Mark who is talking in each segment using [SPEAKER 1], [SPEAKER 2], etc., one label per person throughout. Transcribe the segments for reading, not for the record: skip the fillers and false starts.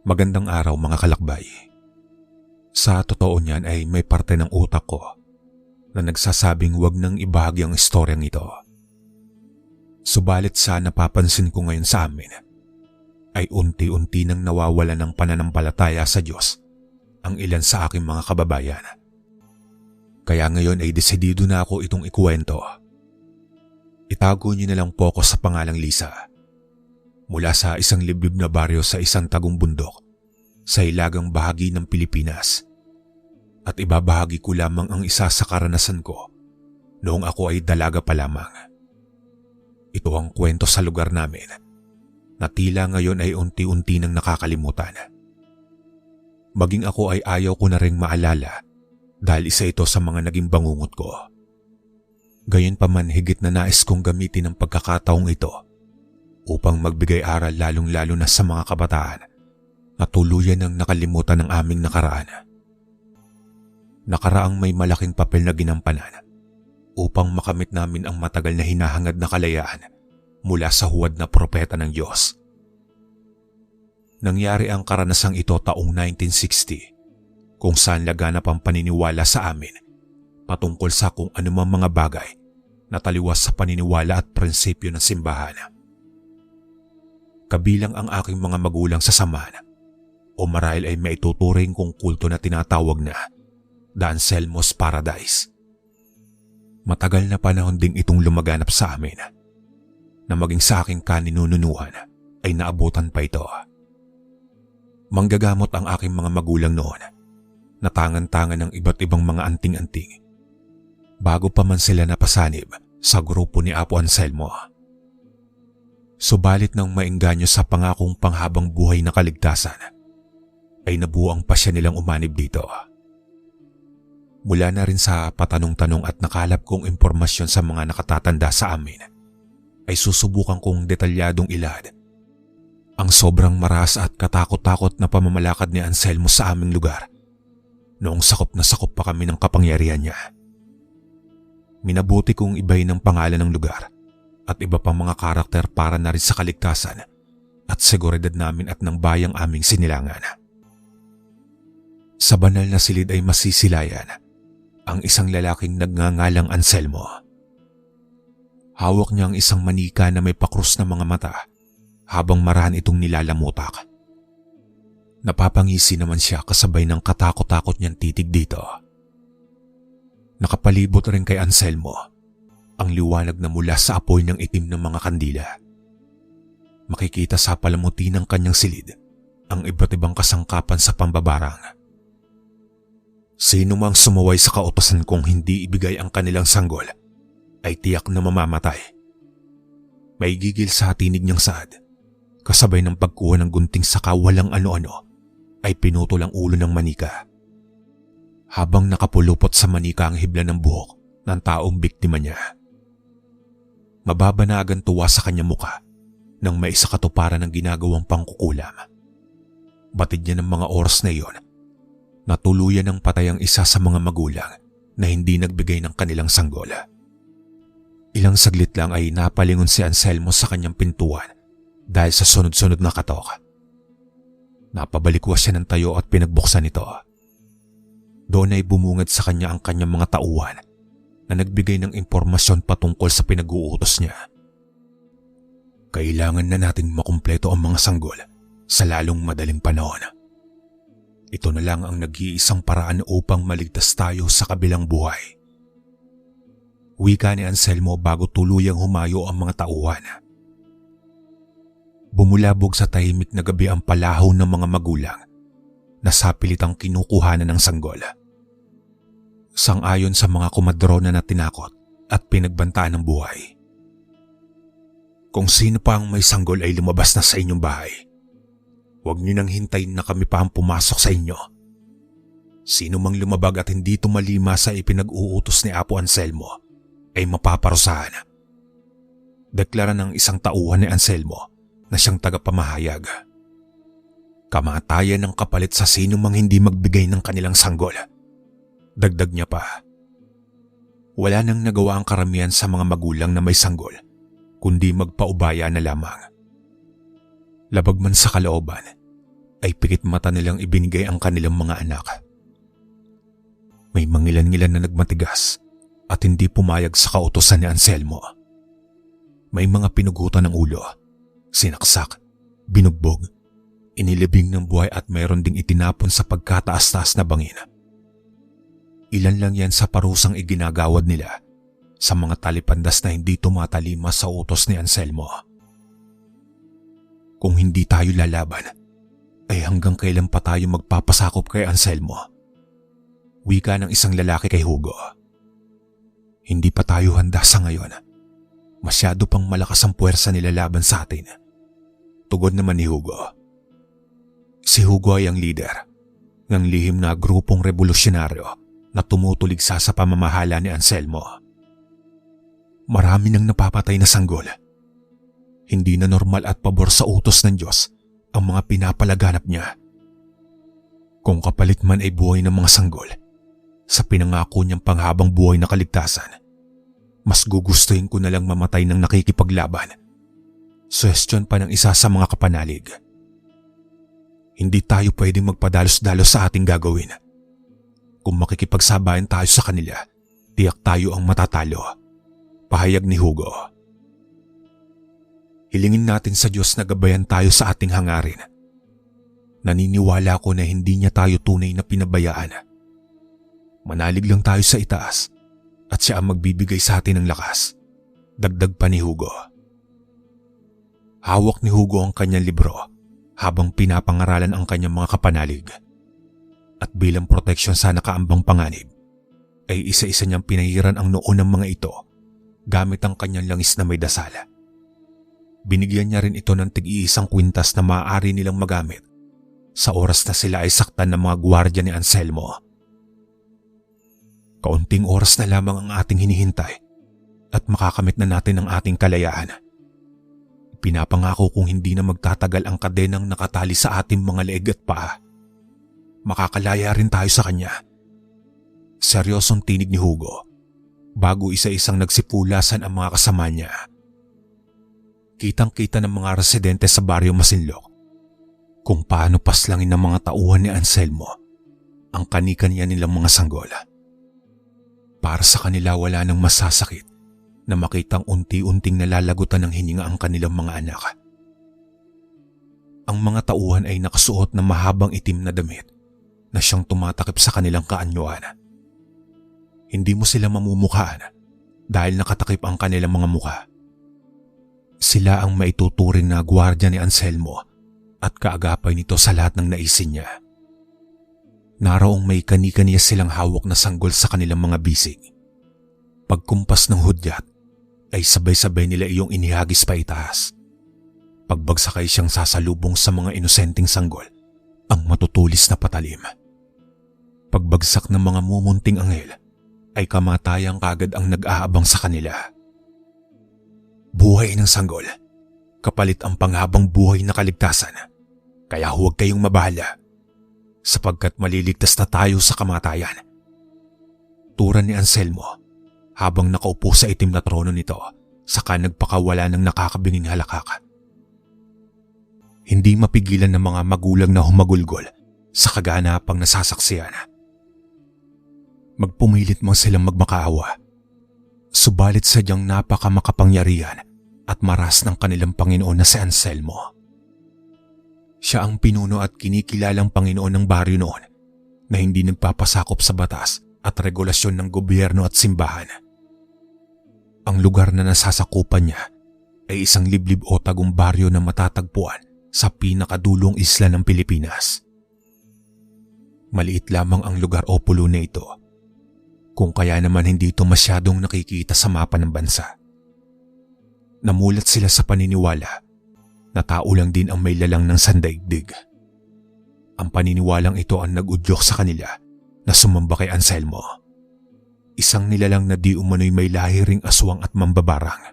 [SPEAKER 1] Magandang araw mga kalakbay. Sa totoo niyan ay may parte ng utak ko na nagsasabing wag nang ibahagi ang istoryang ito. Subalit sa napapansin ko ngayon sa amin ay unti-unti nang nawawala ng pananampalataya sa Diyos ang ilan sa aking mga kababayan. Kaya ngayon ay desidido na ako itong ikuwento. Itago niyo na lang po ako sa pangalang Lisa. Mula sa isang liblib na baryo sa isang tagong bundok sa hilagang bahagi ng Pilipinas. At ibabahagi ko lamang ang isa sa karanasan ko noong ako ay dalaga pa lamang. Ito ang kwento sa lugar namin na tila ngayon ay unti-unti nang nakakalimutan. Maging ako ay ayaw ko na ring maalala dahil isa ito sa mga naging bangungot ko. Gayunpaman higit na nais kong gamitin ang pagkakataong ito upang magbigay aral lalong-lalo na sa mga kabataan na tuluyan ng nakalimutan ng aming nakaraan. Nakaraang may malaking papel na ginampanan upang makamit namin ang matagal na hinahangad na kalayaan mula sa huwad na propeta ng Diyos. Nangyari ang karanasang ito taong 1960 kung saan laganap ang paniniwala sa amin patungkol sa kung anumang mga bagay na taliwas sa paniniwala at prinsipyo ng simbahan. Kabilang ang aking mga magulang sa samahan o marahil ay maituturing kong kulto na tinatawag na The Anselmo's Paradise. Matagal na panahon ding itong lumaganap sa amin na maging sa aking kaninununuhan ay naabutan pa ito. Manggagamot ang aking mga magulang noon na tangan-tangan ng iba't ibang mga anting-anting bago pa man sila napasanib sa grupo ni Apo Anselmo. Subalit nang maengganyo sa pangakong panghabang buhay na kaligtasan, ay nabuo ang pasya nilang umanib dito. Mula na rin sa patanong-tanong at nakalap kong impormasyon sa mga nakatatanda sa amin, ay susubukan kong detalyadong ilad ang sobrang maras at katakot-takot na pamamalakad ni Anselmo sa aming lugar noong sakop na sakop pa kami ng kapangyarihan niya. Minabuti kong ibahin ang pangalan ng lugar at iba pang mga karakter para na rin sa kaligtasan at seguridad namin at ng bayang aming sinilangan. Sa banal na silid ay masisilayan ang isang lalaking nagngangalang Anselmo. Hawak niya ang isang manika na may pakrus na mga mata habang marahan itong nilalamutak. Napapangisi naman siya kasabay ng katakot-takot niyang titig dito. Nakapalibot rin kay Anselmo ang liwanag na mula sa apoy ng itim ng mga kandila. Makikita sa palamuti ng kanyang silid ang iba't ibang kasangkapan sa pambabarang. Sino mang sumaway sa kautosan kong hindi ibigay ang kanilang sanggol ay tiyak na mamamatay. May gigil sa tinig niyang saad, kasabay ng pagkuha ng gunting saka walang ano-ano ay pinutol ang ulo ng manika. Habang nakapulupot sa manika ang hibla ng buhok ng taong biktima niya. Mababa na agad tuwa sa kanyang muka nang may isa katuparan ng ginagawang pangkukulam. Batid niya ng mga oras na iyon na tuluyan ng patay ang isa sa mga magulang na hindi nagbigay ng kanilang sanggol. Ilang saglit lang ay napalingon si Anselmo sa kanyang pintuan dahil sa sunod-sunod na katok. Napabalikwas siya ng tayo at pinagbuksan ito. Doon ay bumungad sa kanya ang kanyang mga tauhan na nagbigay ng impormasyon patungkol sa pinag-uutos niya. Kailangan na nating makumpleto ang mga sanggol sa lalong madaling panahon. Ito na lang ang nag-iisang paraan upang maligtas tayo sa kabilang buhay. Wika ni Anselmo bago tuluyang humayo ang mga tauhan. Bumulabog sa tahimik na gabi ang palahaw ng mga magulang na sapilitang kinukuhanan ng sanggol. Sang-ayon sa mga kumadrona na tinakot at pinagbantaan ng buhay. Kung sino pa ang may sanggol ay lumabas na sa inyong bahay. Huwag niyo nang hintayin na kami pa ang pumasok sa inyo. Sino mang lumabag at hindi tumalima sa ipinag-uutos ni Apo Anselmo ay mapaparusahan. Deklara ng isang tauhan ni Anselmo na siyang tagapamahayag. Kamatayan ng kapalit sa sino mang hindi magbigay ng kanilang sanggol. Dagdag niya pa. Wala nang nagawa ang karamihan sa mga magulang na may sanggol, kundi magpaubaya na lamang. Labag man sa kalooban, ay pikit mata nilang ibinigay ang kanilang mga anak. May mangilan-ngilan na nagmatigas at hindi pumayag sa kautusan ni Anselmo. May mga pinugutan ng ulo, sinaksak, binugbog, inilibing ng buhay at mayroon ding itinapon sa pagkataas-taas na bangin. Ilan lang yan sa parusang iginagawad nila sa mga talipandas na hindi tumatalima sa utos ni Anselmo. Kung hindi tayo lalaban, ay hanggang kailan pa tayo magpapasakop kay Anselmo? Wika ng isang lalaki kay Hugo. Hindi pa tayo handa sa ngayon. Masyado pang malakas ang puwersa nila laban sa atin. Tugon naman ni Hugo. Si Hugo ay ang leader ng lihim na grupong revolusyonaryo na tumutuligsa sa pamamahala ni Anselmo. Marami nang napapatay na sanggol. Hindi na normal at pabor sa utos ng Diyos ang mga pinapalaganap niya. Kung kapalit man ay buhay ng mga sanggol, sa pinangako niyang panghabang buhay na kaligtasan, mas gugustuhin ko na lang mamatay ng nakikipaglaban. Suhestyon pa ng isa sa mga kapanalig. Hindi tayo pwedeng magpadalos-dalos sa ating gagawin. Kung makikipagsabayan tayo sa kanila, tiyak tayo ang matatalo. Pahayag ni Hugo. Hilingin natin sa Diyos na gabayan tayo sa ating hangarin. Naniniwala ko na hindi niya tayo tunay na pinabayaan. Manalig lang tayo sa itaas at siya ang magbibigay sa atin ng lakas. Dagdag pa ni Hugo. Hawak ni Hugo ang kanyang libro habang pinapangaralan ang kanyang mga kapanalig. At bilang proteksyon sa nakaambang panganib, ay isa-isa niyang pinahiran ang noo ng mga ito gamit ang kanyang langis na may dasal. Binigyan niya rin ito ng tig-iisang kwintas na maaari nilang magamit sa oras na sila ay saktan ng mga gwardiya ni Anselmo. Kaunting oras na lamang ang ating hinihintay at makakamit na natin ang ating kalayaan. Pinapangako kong hindi na magtatagal ang kadenang nakatali sa ating mga leeg at paa. Makakalaya rin tayo sa kanya. Seryosong tinig ni Hugo bago isa-isang nagsipulasan ang mga kasama niya. Kitang-kita ng mga residente sa baryo Masinloc kung paano paslangin ng mga tauhan ni Anselmo ang kanikanya nilang mga sanggol. Para sa kanila wala nang masasakit na makitang unti-unting nalalagutan ng hininga ang kanilang mga anak. Ang mga tauhan ay nakasuot ng mahabang itim na damit na siyang tumatakip sa kanilang kaanyuan. Hindi mo sila mamumukhaan dahil nakatakip ang kanilang mga mukha. Sila ang maituturing na gwardiya ni Anselmo at kaagapay nito sa lahat ng naisin niya. Naraong may kani-kaniya silang hawak na sanggol sa kanilang mga bisig. Pagkumpas ng hudyat ay sabay-sabay nila iyong inihagis pa itaas. Pagbagsak ay siyang sasalubong sa mga inosenteng sanggol ang matutulis na patalim. Pagbagsak ng mga mumunting anghel ay kamatayang kagad ang nag-aabang sa kanila. Buhay ng sanggol, kapalit ang panghabang buhay na kaligtasan. Kaya huwag kayong mabahala, sapagkat maliligtas na tayo sa kamatayan. Turan ni Anselmo habang nakaupo sa itim na trono nito saka nagpakawala ng nakakabinging halakak. Hindi mapigilan ng mga magulang na humagulgol sa kaganapang nasasaksiyan. Magpumilit man silang magmakaawa, subalit sadyang napakamakapangyarihan at maras ng kanilang Panginoon na si Anselmo. Siya ang pinuno at kinikilalang Panginoon ng baryo noon na hindi nagpapasakop sa batas at regulasyon ng gobyerno at simbahan. Ang lugar na nasasakupan niya ay isang liblib o tagong baryo na matatagpuan sa pinakadulong isla ng Pilipinas. Maliit lamang ang lugar o pulo na ito, kung kaya naman hindi ito masyadong nakikita sa mapa ng bansa. Namulat sila sa paniniwala na tao lang din ang may lalang ng sandaigdig. Ang paniniwalang ito ang nag-udyok sa kanila na sumamba kay Anselmo. Isang nilalang na di umano'y may lahiring aswang at mambabarang.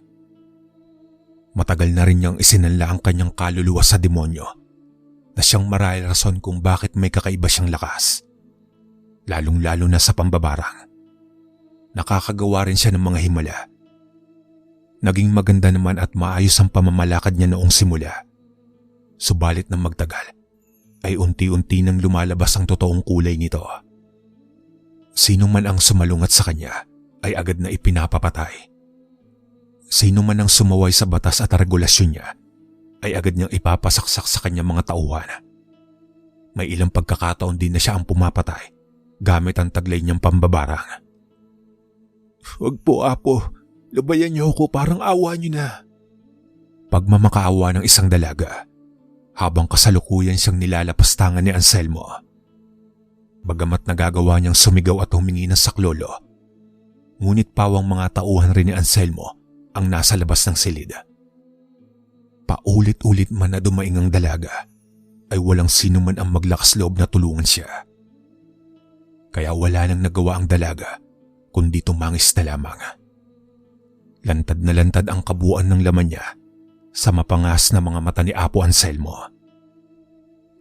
[SPEAKER 1] Matagal na rin niyang isinanla ang kanyang kaluluwa sa demonyo na siyang marahil rason kung bakit may kakaiba siyang lakas. Lalong-lalo na sa pambabarang. Nakakagawa rin siya ng mga himala. Naging maganda naman at maayos ang pamamalakad niya noong simula. Subalit nang magtagal, ay unti-unti nang lumalabas ang totoong kulay nito. Sino man ang sumalungat sa kanya ay agad na ipinapapatay. Sino man ang sumaway sa batas at regulasyon niya ay agad niyang ipapasaksak sa kanyang mga tauhan. May ilang pagkakataon din na siya ang pumapatay gamit ang taglay niyang pambabarang. "Huwag po, Apo. Lubayan niyo ako, parang awa niyo na." Pagmamakaawa ng isang dalaga habang kasalukuyan siyang nilalapastangan ni Anselmo. Bagamat nagagawa niyang sumigaw at humingi ng saklolo, ngunit pawang mga tauhan rin ni Anselmo ang nasa labas ng silid. Paulit-ulit man na dumaing ang dalaga, ay walang sino man ang maglakas loob na tulungan siya. Kaya wala nang nagawa ang dalaga kundi tumangis na lamang. Lantad na lantad ang kabuuan ng laman niya sa mapangas na mga mata ni Apo Anselmo.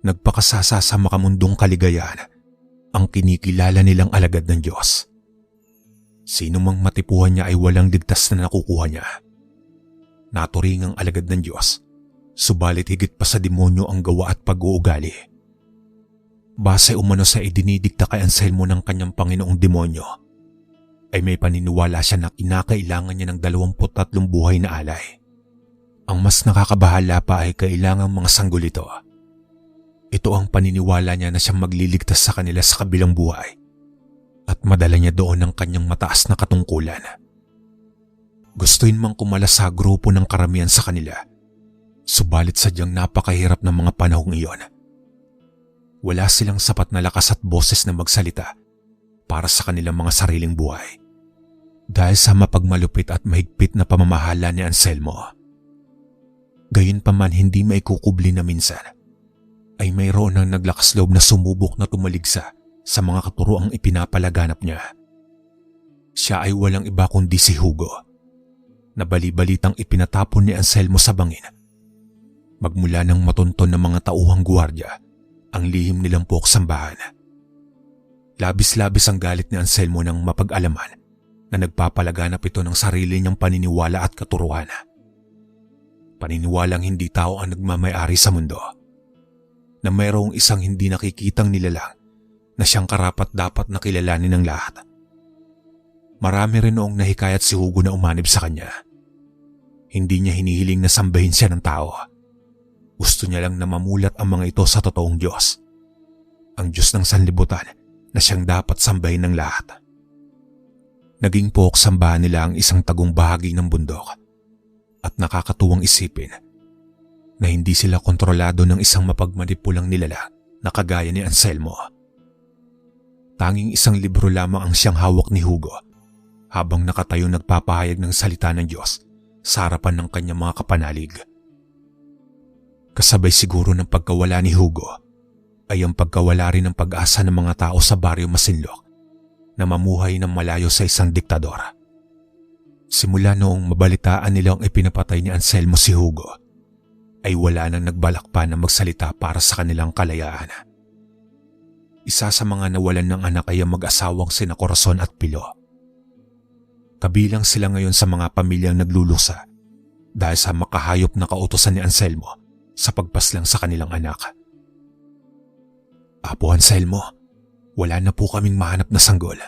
[SPEAKER 1] Nagpakasasa sa makamundong kaligayahan ang kinikilala nilang alagad ng Diyos. Sino mang matipuhan niya ay walang ligtas na nakukuha niya. Naturing ang alagad ng Diyos, subalit higit pa sa demonyo ang gawa at pag-uugali. Base umano sa idinidikta kay Anselmo ng kanyang Panginoong demonyo, ay may paniniwala siya na kinakailangan niya ng 23 buhay na alay. Ang mas nakakabahala pa ay kailangang mga sanggol ito. Ito ang paniniwala niya na siyang magliligtas sa kanila sa kabilang buhay at madala niya doon ang kanyang mataas na katungkulan. Gustuin mang kumala sa grupo ng karamihan sa kanila, subalit sadyang napakahirap ng mga panahong iyon. Wala silang sapat na lakas at boses na magsalita para sa kanilang mga sariling buhay dahil sa mapagmalupit at mahigpit na pamamahala ni Anselmo. Gayunpaman hindi maikukubli na minsan ay mayroon ng naglakas loob na sumubok na tumaligsa sa mga katuroang ipinapalaganap niya. Siya ay walang iba kundi si Hugo, na bali-balitang ipinatapon ni Anselmo sa bangin. Magmula ng matunton ng mga tauhang guwardiya ang lihim nilang sambahan. Labis-labis ang galit ni Anselmo nang mapag-alaman na nagpapalaganap ito ng sarili niyang paniniwala at katuruan. Paniniwalang hindi tao ang nagmamay-ari sa mundo, na mayroong isang hindi nakikitang nilalang na siyang karapat-dapat na kilalanin ng lahat. Marami rin noong nahikayat si Hugo na umanib sa kanya. Hindi niya hinihiling na sambahin siya ng tao. Gusto niya lang na mamulat ang mga ito sa totoong Diyos, ang Diyos ng sanlibutan na siyang dapat sambahin ng lahat. Naging sambahan nila ang isang tagong bahagi ng bundok at nakakatuwang isipin na hindi sila kontrolado ng isang mapagmanipulang nilalang na kagaya ni Anselmo. Tanging isang libro lamang ang siyang hawak ni Hugo habang nakatayo nagpapahayag ng salita ng Diyos sa harapan ng kanyang mga kapanalig. Kasabay siguro ng pagkawala ni Hugo ay ang pagkawala rin ng pag-asa ng mga tao sa baryo Masinloc na mamuhay ng malayo sa isang diktador. Simula noong mabalitaan nilang ipinapatay ni Anselmo si Hugo, ay wala nang nagbalak pa na magsalita para sa kanilang kalayaan. Isa sa mga nawalan ng anak ay ang mag-asawang sina Corazon at Pilo. Kabilang sila ngayon sa mga pamilyang naglulusa dahil sa makahayop na kautusan ni Anselmo sa pagpaslang sa kanilang anak. "Apo Anselmo, wala na po kaming mahanap na sanggol.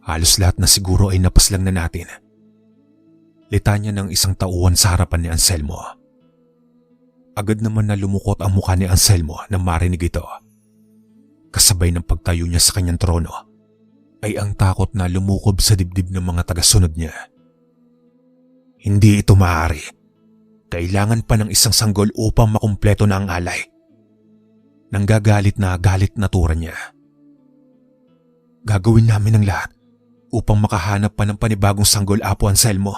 [SPEAKER 1] Halos lahat na siguro ay napaslang na natin." Litanya ng isang tauhan sa harapan ni Anselmo. Agad naman na lumukot ang mukha ni Anselmo nang marinig ito. Kasabay ng pagtayo niya sa kanyang trono, ay ang takot na lumukob sa dibdib ng mga tagasunod niya. Hindi ito maaari. Kailangan pa ng isang sanggol upang makumpleto na ang alay. Nanggagalit na galit na tura niya. "Gagawin namin ang lahat upang makahanap pa ng panibagong sanggol, Apo Anselmo,"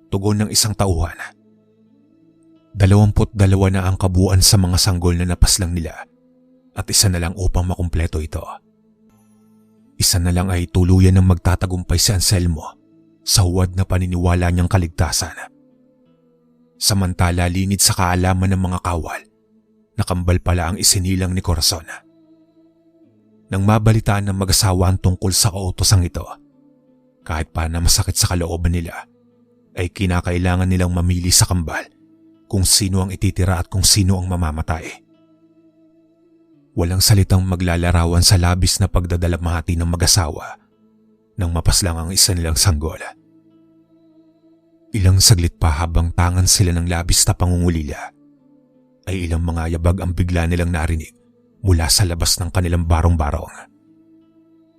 [SPEAKER 1] tugon ng isang tauhan. 22 na ang kabuuan sa mga sanggol na napaslang nila at isa na lang upang makumpleto ito. Isa na lang ay tuluyan ng magtatagumpay si Anselmo sa huwad na paniniwala niyang kaligtasan. Samantala linid sa kaalaman ng mga kawal, nakambal pala ang isinilang ni Corazon. Nang mabalitaan ng mag-asawa ang tungkol sa kautosang ito, kahit pa na masakit sa kalooban nila, ay kinakailangan nilang mamili sa kambal kung sino ang ititira at kung sino ang mamamatay. Walang salitang maglalarawan sa labis na pagdadalamhati ng mag-asawa nang mapaslang ang isa nilang sanggol. Ilang saglit pa habang tangan sila ng labis na pangungulila ay ilang mga yabag ang bigla nilang narinig mula sa labas ng kanilang barong-barong.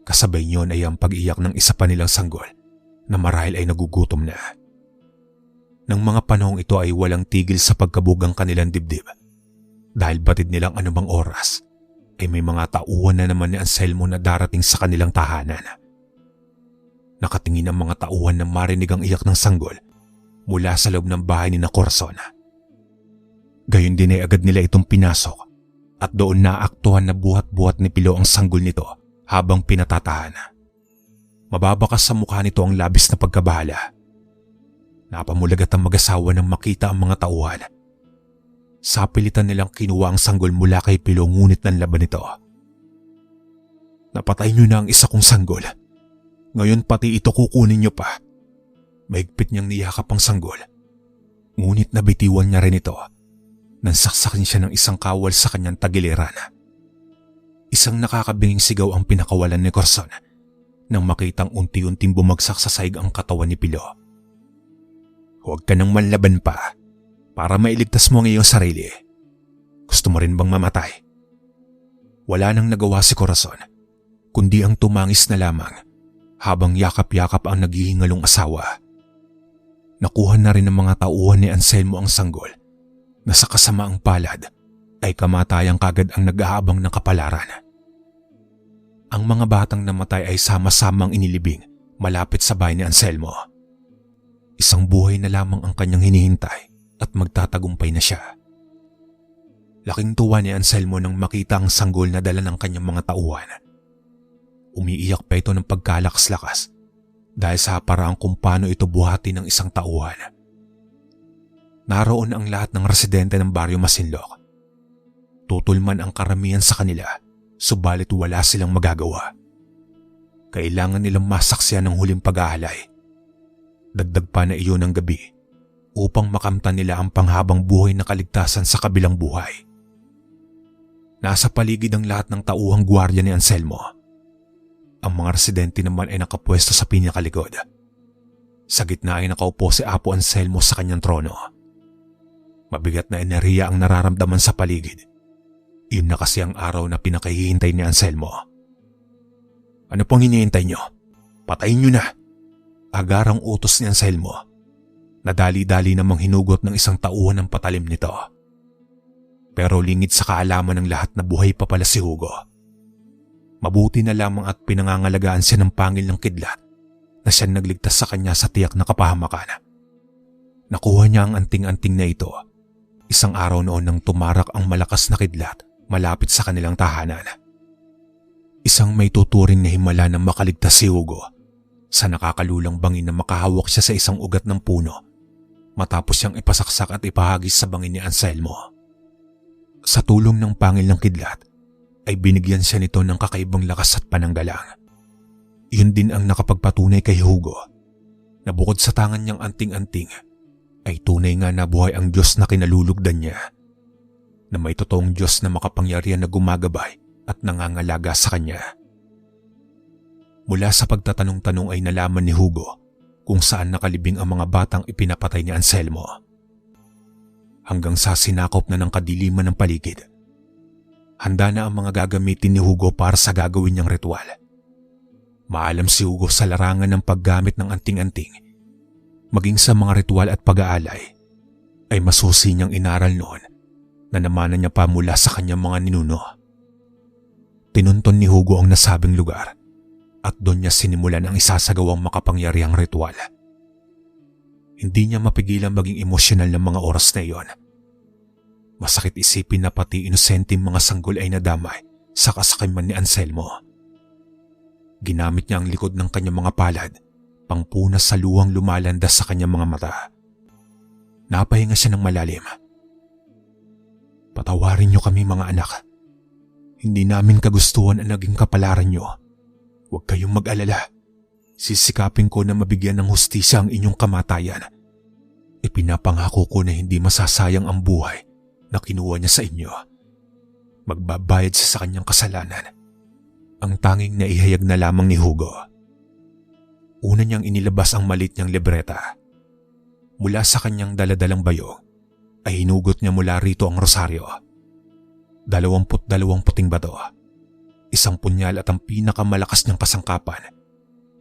[SPEAKER 1] Kasabay niyon ay ang pag-iyak ng isa pa nilang sanggol na marahil ay nagugutom na. Nang mga panahong ito ay walang tigil sa pagkabugang kanilang dibdib dahil batid nilang anumang oras ay may mga tauhan na naman ni Anselmo na darating sa kanilang tahanan. Nakatingin ang mga tauhan na marinig ang iyak ng sanggol mula sa loob ng bahay ni na Corazon. Gayon din ay agad nila itong pinasok at doon naaktuhan na buhat-buhat ni Pilo ang sanggol nito habang pinatatahan. Mababakas sa mukha nito ang labis na pagkabahala. Napamulagat ang mag-asawa nang makita ang mga tauhan. Sapilitan nilang kinuha ang sanggol mula kay Pilo ngunit nanlaban nito. Napatay niyo na ang isa kong sanggol. Ngayon pati ito kukunin niyo pa. Mahigpit niyang niyakap ang sanggol. Ngunit nabitiwan niya rin ito nang saksakin siya ng isang kawal sa kanyang tagiliran. Isang nakakabinging sigaw ang pinakawalan ni Corazon nang makitang unti-unting bumagsak sa saig ang katawan ni Pilo. Huwag ka nang manlaban pa para mailigtas mo ang iyong sarili. Gusto mo rin bang mamatay? Wala nang nagawa si Corazon kundi ang tumangis na lamang habang yakap-yakap ang naghihingalong asawa. Nakuha na rin ng mga tauhan ni Anselmo ang sanggol na sa kasamaang palad ay kamatayang kagad ang nag-aabang ng kapalaran. Ang mga batang namatay ay sama-samang inilibing malapit sa bahay ni Anselmo. Isang buhay na lamang ang kanyang hinihintay at magtatagumpay na siya. Laking tuwa ni Anselmo nang makita ang sanggol na dala ng kanyang mga tauhan. Umiiyak pa ito ng pagkalakas-lakas dahil sa parang kung paano ito buhati ng isang tauhan. Naroon ang lahat ng residente ng Baryo Masinloc. Tutol man ang karamihan sa kanila, subalit wala silang magagawa. Kailangan nilang masaksiyan ng huling pag-aalay. Dagdag pa na iyon ng gabi upang makamtan nila ang panghabang buhay na kaligtasan sa kabilang buhay. Nasa paligid ang lahat ng tauhang gwardiya ni Anselmo. Ang mga residente naman ay nakapwesto sa pinakalikod. Sa gitna ay nakaupo si Apo Anselmo sa kanyang trono. Mabigat na enerhiya ang nararamdaman sa paligid. Iyon na kasi ang araw na pinakahihintay ni Anselmo. Ano pong hinihintay niyo? Patayin niyo na! Agarang utos ni Anselmo. Nadali-dali namang hinugot ng isang tauhan ang patalim nito. Pero lingid sa kaalaman ng lahat na buhay pa pala si Hugo. Mabuti na lamang at pinangangalagaan siya ng pangil ng kidlat na siyang nagligtas sa kanya sa tiyak na kapahamakan. Nakuha niya ang anting-anting na ito isang araw noon nang tumarak ang malakas na kidlat malapit sa kanilang tahanan. Isang may tuturing na himala na makaligtas si Hugo sa nakakalulang bangin na makahawak siya sa isang ugat ng puno matapos siyang ipasaksak at ipahagis sa bangin ni Anselmo. Sa tulong ng pangil ng kidlat ay binigyan siya nito ng kakaibang lakas at pananggalang. Iyon din ang nakapagpatunay kay Hugo na bukod sa tangan niyang anting-anting ay tunay nga na buhay ang Diyos na kinalulugdan niya, na may totoong Diyos na makapangyarihan na gumagabay at nangangalaga sa kanya. Mula sa pagtatanong-tanong ay nalaman ni Hugo kung saan nakalibing ang mga batang ipinapatay ni Anselmo. Hanggang sa sinakop na ng kadiliman ng paligid, handa na ang mga gagamitin ni Hugo para sa gagawin niyang ritual. Maalam si Hugo sa larangan ng paggamit ng anting-anting. Maging sa mga ritual at pag-aalay, ay masusi niyang inaral noon na namanan niya pa mula sa kanyang mga ninuno. Tinunton ni Hugo ang nasabing lugar at doon niya sinimulan ang isasagawang makapangyarihang ritual. Hindi niya mapigilan maging emosyonal ng mga oras na iyon. Masakit isipin na pati inosenteng mga sanggol ay nadamay sa kasakiman ni Anselmo. Ginamit niya ang likod ng kanyang mga palad pangpunas sa luhang lumalandas sa kanyang mga mata. Napahinga siya ng malalim. Patawarin niyo kami mga anak. Hindi namin kagustuhan ang naging kapalaran niyo. Huwag kayong mag-alala. Sisikapin ko na mabigyan ng hustisya ang inyong kamatayan. Ipinapangako ko na hindi masasayang ang buhay na kinuha niya sa inyo. Magbabayad siya sa kanyang kasalanan. Ang tanging naihayag na lamang ni Hugo. Una niyang inilabas ang maliit niyang libreta. Mula sa kanyang daladalang bayong ay hinugot niya mula rito ang rosaryo. 22 puting bato, isang punyal at ang pinakamalakas niyang kasangkapan.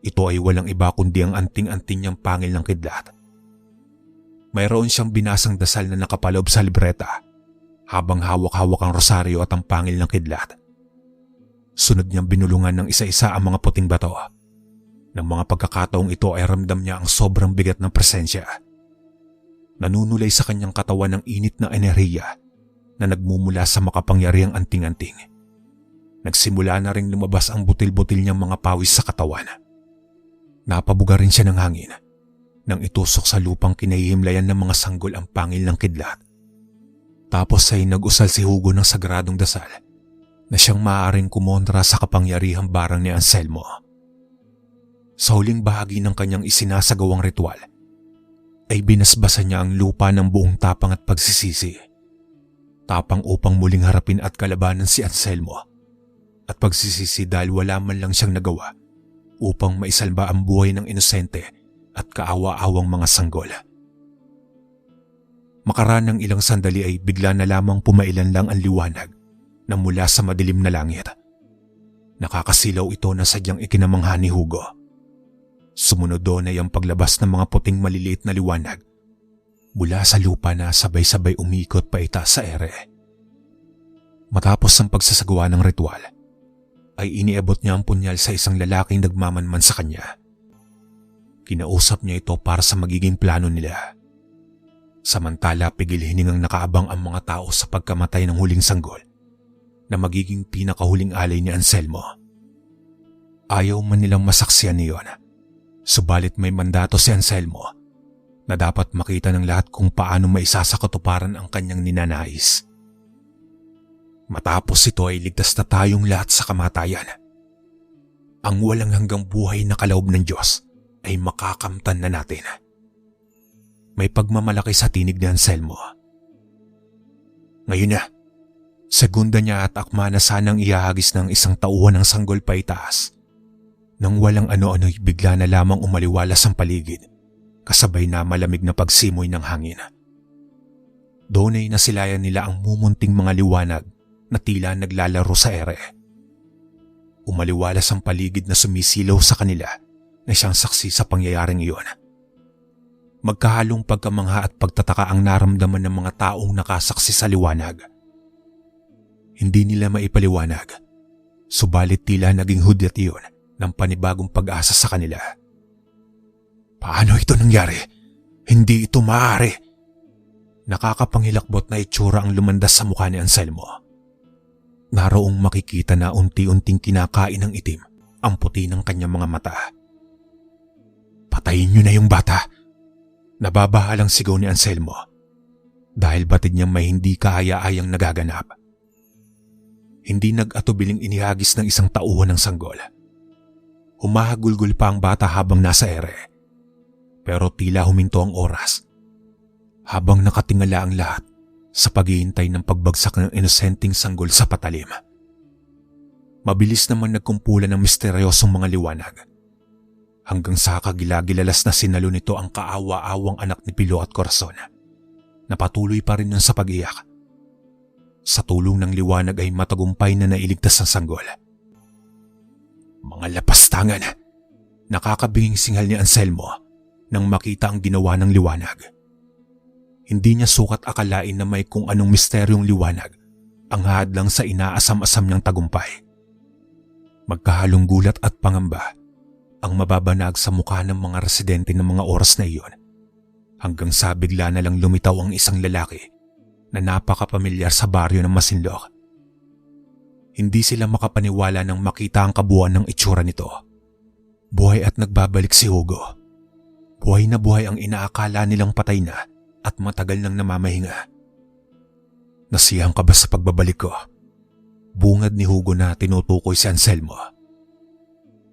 [SPEAKER 1] Ito ay walang iba kundi ang anting-anting niyang pangil ng kidlat. Mayroon siyang binasang dasal na nakapaloob sa libreta habang hawak-hawak ang rosaryo at ang pangil ng kidlat. Sunod niyang binulungan ng isa-isa ang mga puting bato. Ng mga pagkakataong ito ay ramdam niya ang sobrang bigat ng presensya. Nanunulay sa kanyang katawan ng init na enerhiya na nagmumula sa makapangyarihang anting-anting. Nagsimula na ring lumabas ang butil-butil niyang mga pawis sa katawan. Napabuga rin siya ng hangin nang itusok sa lupang kinahihimlayan ng mga sanggol ang pangil ng kidlat. Tapos ay nag-usal si Hugo ng sagradong dasal na siyang maaaring kumontra sa kapangyarihang barang ni Anselmo. Sa huling bahagi ng kanyang isinasagawang ritual, ay binasbasan niya ang lupa ng buong tapang at pagsisisi. Tapang upang muling harapin at kalabanan si Anselmo, at pagsisisi dahil wala man lang siyang nagawa upang maisalba ang buhay ng inosente at kaawa-awang mga sanggol. Makaraan ng ilang sandali ay bigla na lamang pumailan lang ang liwanag na mula sa madilim na langit. Nakakasilaw ito na sadyang ikinamangha ni Hugo. Sumunod doon ay ang paglabas ng mga puting maliliit na liwanag mula sa lupa na sabay-sabay umikot paitaas sa ere. Matapos ang pagsasagawa ng ritual, ay iniabot niya ang punyal sa isang lalaking nagmamanman sa kanya. Kinausap niya ito para sa magiging plano nila. Samantala pigil hiningang nakaabang ang mga tao sa pagkamatay ng huling sanggol na magiging pinakahuling alay ni Anselmo. Ayaw man nilang masaksiyan niyon. Subalit may mandato si Anselmo na dapat makita ng lahat kung paano maisasakatuparan ang kanyang ninanais. Matapos ito ay ligtas na tayong lahat sa kamatayan. Ang walang hanggang buhay na kaloob ng Diyos ay makakamtan na natin. May pagmamalaki sa tinig ni Anselmo. Ngayon na, segunda niya at akma na sanang ihahagis ng isang tauhan ng sanggol pa itaas. Nang walang ano-ano'y bigla na lamang umaliwalas ang paligid, kasabay na malamig na pagsimoy ng hangin. Doon ay nasilayan nila ang mumunting mga liwanag na tila naglalaro sa ere. Umaliwalas ang paligid na sumisilaw sa kanila na siyang saksi sa pangyayaring iyon. Magkahalong pagkamangha at pagtataka ang naramdaman ng mga taong nakasaksi sa liwanag. Hindi nila maipaliwanag, subalit tila naging hudyat iyon ng panibagong pag-asa sa kanila. Paano ito nangyari? Hindi ito maaari. Nakakapangilakbot na itsura ang lumandas sa mukha ni Anselmo. Naroong makikita na unti-unting kinakain ng itim ang puti ng kanyang mga mata. Patayin niyo na yung bata! Nababahalang sigaw ni Anselmo dahil batid niyang may hindi kaaya-ayang nagaganap. Hindi nag-atubiling inihagis ng isang tauhan ng sanggol. Humahagulgul pa ang bata habang nasa ere. Pero tila huminto ang oras habang nakatingala ang lahat sa paghihintay ng pagbagsak ng inosenteng sanggol sa patalim. Mabilis naman nagkumpulan ng misteryosong mga liwanag hanggang sa kagilagilalas na sinalo nito ang kaawa-awang anak ni Pilo at Corazon na patuloy pa rin nun sa pag-iyak. Sa tulong ng liwanag ay matagumpay na nailigtas ang sanggol. Mga lapastangan! Nakakabinging singhal ni Anselmo nang makita ang ginawa ng liwanag. Hindi niya sukat akalain na may kung anong misteryong liwanag ang hadlang sa inaasam-asam niyang tagumpay. Magkahalong gulat at pangamba ang mababanag sa mukha ng mga residente ng mga oras na iyon hanggang sa bigla na lang lumitaw ang isang lalaki na napakapamilyar sa baryo ng Masinloc. Hindi sila makapaniwala nang makita ang kabuuan ng itsura nito. Buhay at nagbabalik si Hugo. Buhay na buhay ang inaakala nilang patay na at matagal nang namamahinga. Nasiyahan ka ba sa pagbabalik ko? Bungad ni Hugo na tinutukoy si Anselmo.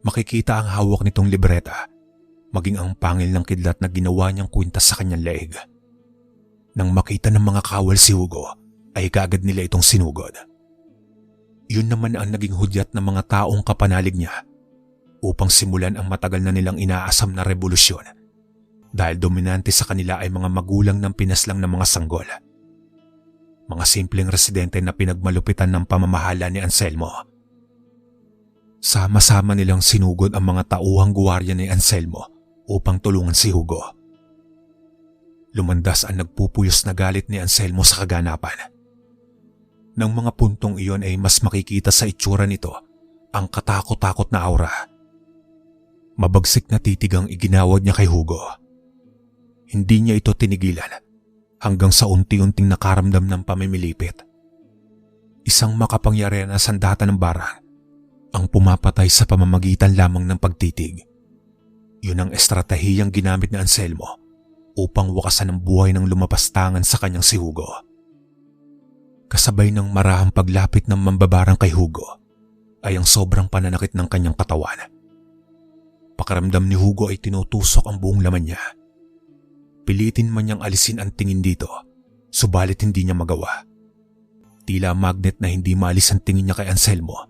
[SPEAKER 1] Makikita ang hawak nitong libreta, maging ang pangil ng kidlat na ginawa niyang kwintas sa kanyang leeg. Nang makita ng mga kawal si Hugo, ay kaagad nila itong sinugod. Yun naman ang naging hudyat ng mga taong kapanalig niya upang simulan ang matagal na nilang inaasam na revolusyon dahil dominante sa kanila ay mga magulang ng pinaslang ng mga sanggol. Mga simpleng residente na pinagmalupitan ng pamamahala ni Anselmo. Sama-sama nilang sinugod ang mga tauhang guwarya ni Anselmo upang tulungan si Hugo. Lumandas ang nagpupuyos na galit ni Anselmo sa kaganapan. Nang mga puntong iyon ay mas makikita sa itsura nito ang katakot-takot na aura. Mabagsik na titig ang iginawad niya kay Hugo. Hindi niya ito tinigilan hanggang sa unti-unting nakaramdam ng pamimilipit. Isang makapangyarihan na sandata ng barang ang pumapatay sa pamamagitan lamang ng pagtitig. Yun ang estratehiyang ginamit ni Anselmo upang wakasan ang buhay ng lumapastangan sa kanyang si Hugo. Kasabay ng marahang paglapit ng mambabarang kay Hugo ay ang sobrang pananakit ng kanyang katawan. Pakiramdam ni Hugo ay tinutusok ang buong laman niya. Pilitin man niyang alisin ang tingin dito, subalit hindi niya magawa. Tila magnet na hindi maalis ang tingin niya kay Anselmo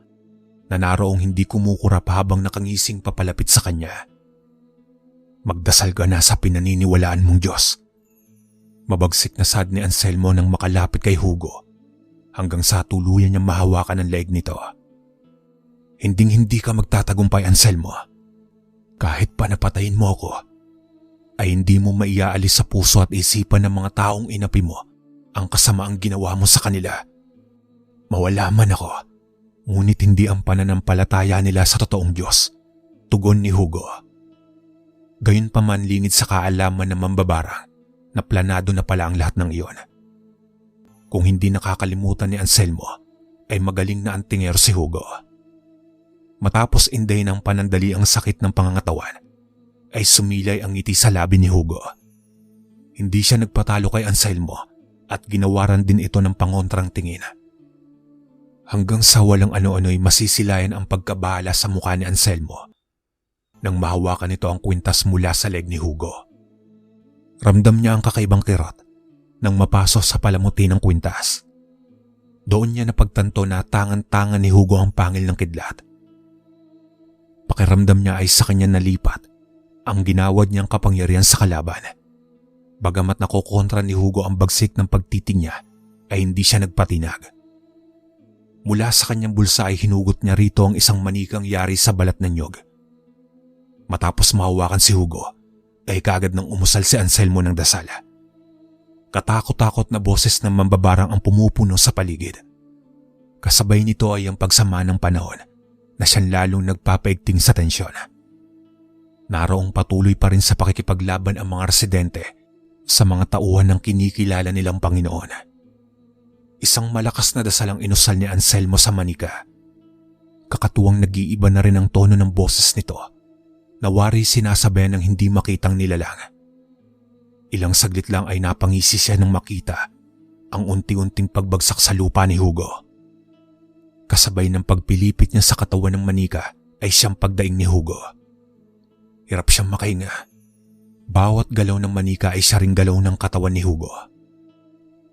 [SPEAKER 1] na naroong hindi kumukurap habang nakangising papalapit sa kanya. Magdasal ka na sa pinaniniwalaan mong Diyos. Mabagsik na sad ni Anselmo nang makalapit kay Hugo hanggang sa tuluyan niyang mahawakan ang leeg nito. Hinding-hindi ka magtatagumpay, Anselmo. Kahit pa napatayin mo ako, ay hindi mo maiaalis sa puso at isipan ng mga taong inapi mo ang kasamaang ginawa mo sa kanila. Mawala man ako, ngunit hindi ang pananampalataya nila sa totoong Diyos, tugon ni Hugo. Gayunpaman lingid sa kaalaman ng mambabarang na planado na pala ang lahat ng iyon. Kung hindi nakakalimutan ni Anselmo, ay magaling na antingero si Hugo. Matapos inday ng panandali ang sakit ng pangangatawan, ay sumilay ang ngiti sa labi ni Hugo. Hindi siya nagpatalo kay Anselmo at ginawaran din ito ng pangontrang tingin. Hanggang sa walang ano-ano'y masisilayan ang pagkabahala sa mukha ni Anselmo nang mahawakan nito ang kwintas mula sa leg ni Hugo. Ramdam niya ang kakaibang kirot nang mapasok sa palamuti ng kwintas. Doon niya napagtanto na tangan-tangan ni Hugo ang pangil ng kidlat. Pakiramdam niya ay sa kanya nalipat ang ginawad niyang kapangyarihan sa kalaban. Bagamat nakokontra ni Hugo ang bagsik ng pagtiting niya, ay hindi siya nagpatinag. Mula sa kanyang bulsa ay hinugot niya rito ang isang manikang yari sa balat ng nyog. Matapos mahawakan si Hugo, ay kaagad nang umusal si Anselmo ng dasal. Katakot-takot na boses ng mambabarang ang pumupuno sa paligid. Kasabay nito ay ang pagsama ng panahon na siyang lalong nagpapaigting sa tensyon. Naroong patuloy pa rin sa pakikipaglaban ang mga residente sa mga tauhan ng kinikilala nilang Panginoon. Isang malakas na dasal ang inusal ni Anselmo sa manika. Kakatuwang nag-iiba na rin ang tono ng boses nito, nawari sinasabayan ng hindi makitang nilalang. Ilang saglit lang ay napangisi siya nang makita ang unti-unting pagbagsak sa lupa ni Hugo. Kasabay ng pagpilipit niya sa katawan ng manika ay siyang pagdaing ni Hugo. Hirap siyang makahinga. Bawat galaw ng manika ay siya ring galaw ng katawan ni Hugo.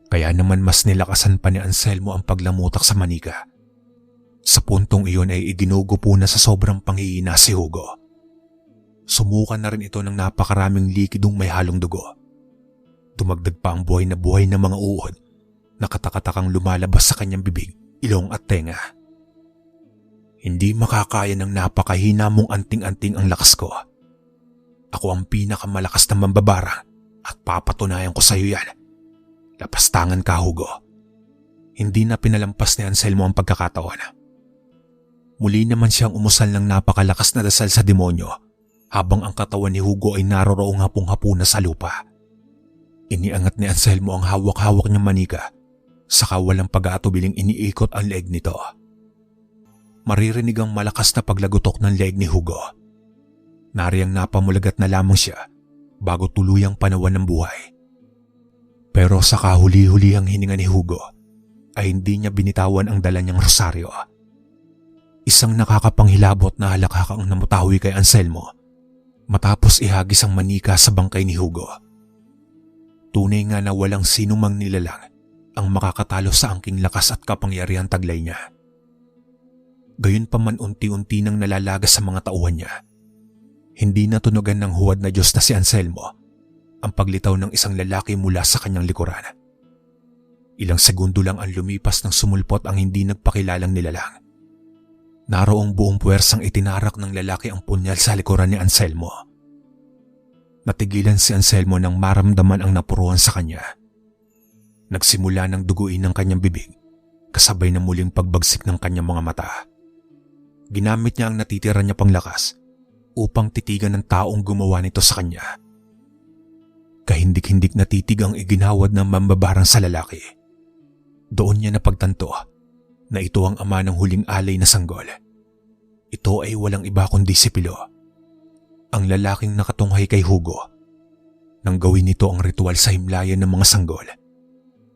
[SPEAKER 1] Kaya naman mas nilakasan pa ni Anselmo ang paglamutak sa manika. Sa puntong iyon ay iginugupo na sa sobrang panghihina si Hugo. Sumukan na rin ito ng napakaraming likidong may halong dugo. Dumagdag pa ang buhay na mga uod na katakatakang lumalabas sa kanyang bibig, ilong at tenga. Hindi makakaya ng napakahina mong anting-anting ang lakas ko. Ako ang pinakamalakas na mambabarang at papatunayan ko sa iyo yan. Lapastangan ka, Hugo. Hindi na pinalampas ni Anselmo ang pagkakataon. Muli naman siyang umusal ng napakalakas na dasal sa demonyo habang ang katawan ni Hugo ay naroroong hapong-hapo na sa lupa. Iniangat ni Anselmo ang hawak-hawak niyang manika, saka walang pag-aatubiling iniikot ang leeg nito. Maririnig ang malakas na paglagutok ng leeg ni Hugo. Nariyang napamulagat na lamang siya bago tuluyang panawan ng buhay. Pero sa kahuli-hulihang hininga ni Hugo ay hindi niya binitawan ang dala niyang rosaryo. Isang nakakapanghilabot na halakhak ang namutawi kay Anselmo matapos ihagis ang manika sa bangkay ni Hugo. Tunay nga na walang sinumang nilalang ang makakatalo sa angking lakas at kapangyarihan taglay niya. Gayunpaman unti-unti nang nalalaga sa mga tauhan niya. Hindi natunugan ng huwad na Diyos na si Anselmo ang paglitaw ng isang lalaki mula sa kanyang likuran. Ilang segundo lang ang lumipas nang sumulpot ang hindi nagpakilalang nilalang. Naroong buong puwersang itinarak ng lalaki ang punyal sa likuran ni Anselmo. Natigilan si Anselmo nang maramdaman ang napuruhan sa kanya. Nagsimula ng duguin ng kanyang bibig, kasabay ng muling pagbagsik ng kanyang mga mata. Ginamit niya ang natitira niya pang lakas upang titigan ng taong gumawa nito sa kanya. Kahindik-hindik na titig ang iginawad ng mambabarang sa lalaki. Doon niya napagtanto na ito ang ama ng huling alay na sanggol. Ito ay walang iba kundi si Pilo, ang lalaking nakatunghay kay Hugo. Nang gawin nito ang ritual sa himlayan ng mga sanggol,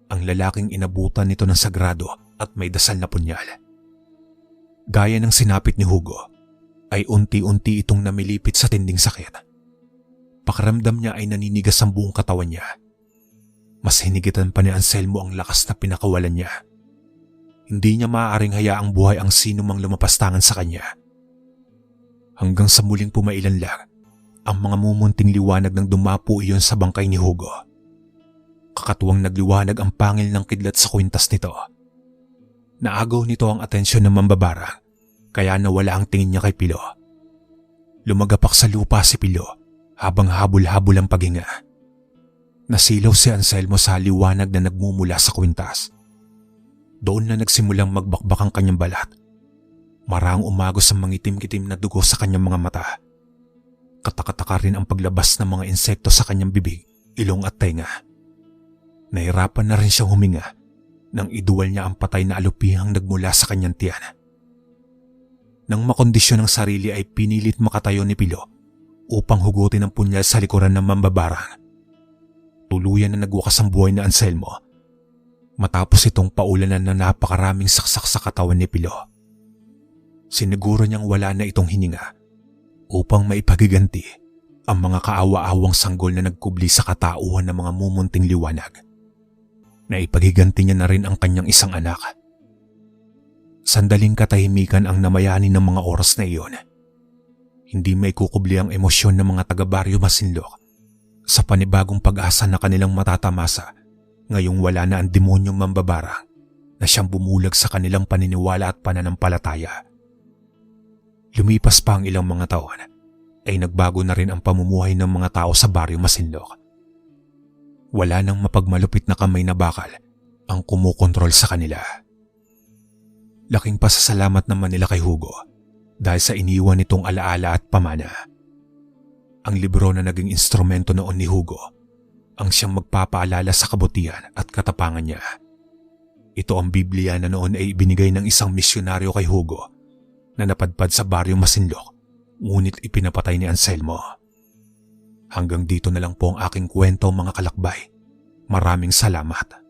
[SPEAKER 1] ang lalaking inabutan nito ng sagrado at may dasal na punyal. Gaya ng sinapit ni Hugo, ay unti-unti itong namilipit sa tinding sakit. Pakiramdam niya ay naninigas ang buong katawan niya. Mas hinigitan pa ni Anselmo ang lakas na pinakawalan niya. Hindi niya maaaring hayaang buhay ang sino mang lumapastangan sa kanya. Hanggang sa muling pumailan lang ang mga mumunting liwanag ng dumapo iyon sa bangkay ni Hugo. Kakatuwang nagliwanag ang pangil ng kidlat sa kwintas nito. Naagaw nito ang atensyon ng mambabarang, kaya nawala ang tingin niya kay Pilo. Lumagapak sa lupa si Pilo habang habol-habol ang paghinga. Nasilaw si Anselmo sa liwanag na nagmumula sa kwintas. Doon na nagsimulang magbakbak ang kanyang balat. Maraang umagos ang mangitim-kitim na dugo sa kanyang mga mata. Katakataka rin ang paglabas ng mga insekto sa kanyang bibig, ilong at tenga. Nahirapan na rin siyang huminga nang iduwal niya ang patay na alupihang nagmula sa kanyang tiyan. Nang makondisyon ng sarili ay pinilit makatayo ni Pilo upang hugutin ang punyal sa likuran ng mambabarang. Tuluyan na nagwakas ang buhay ni Anselmo matapos itong paulanan na napakaraming saksak sa katawan ni Pilo. Siniguro niyang wala na itong hininga upang maipagiganti ang mga kaawa-awang sanggol na nagkubli sa katauhan ng mga mumunting liwanag. Naipagiganti niya na rin ang kanyang isang anak. Sandaling katahimikan ang namayani ng mga oras na iyon. Hindi may kukubli ang emosyon ng mga taga-Baryo Masinloc sa panibagong pag-asa na kanilang matatamasa ngayong wala na ang demonyong mambabarang na siyang bumulag sa kanilang paniniwala at pananampalataya. Lumipas pa ang ilang mga taon ay nagbago na rin ang pamumuhay ng mga tao sa Baryo Masinloc. Wala nang mapagmalupit na kamay na bakal ang kumukontrol sa kanila. Laking pasasalamat naman nila kay Hugo dahil sa iniwan nitong alaala at pamana. Ang libro na naging instrumento noon ni Hugo ang siyang magpapaalala sa kabutihan at katapangan niya. Ito ang Biblia na noon ay ibinigay ng isang misyonaryo kay Hugo na napadpad sa Baryo Masinloc, ngunit ipinapatay ni Anselmo. Hanggang dito na lang po ang aking kwento, mga kalakbay. Maraming salamat.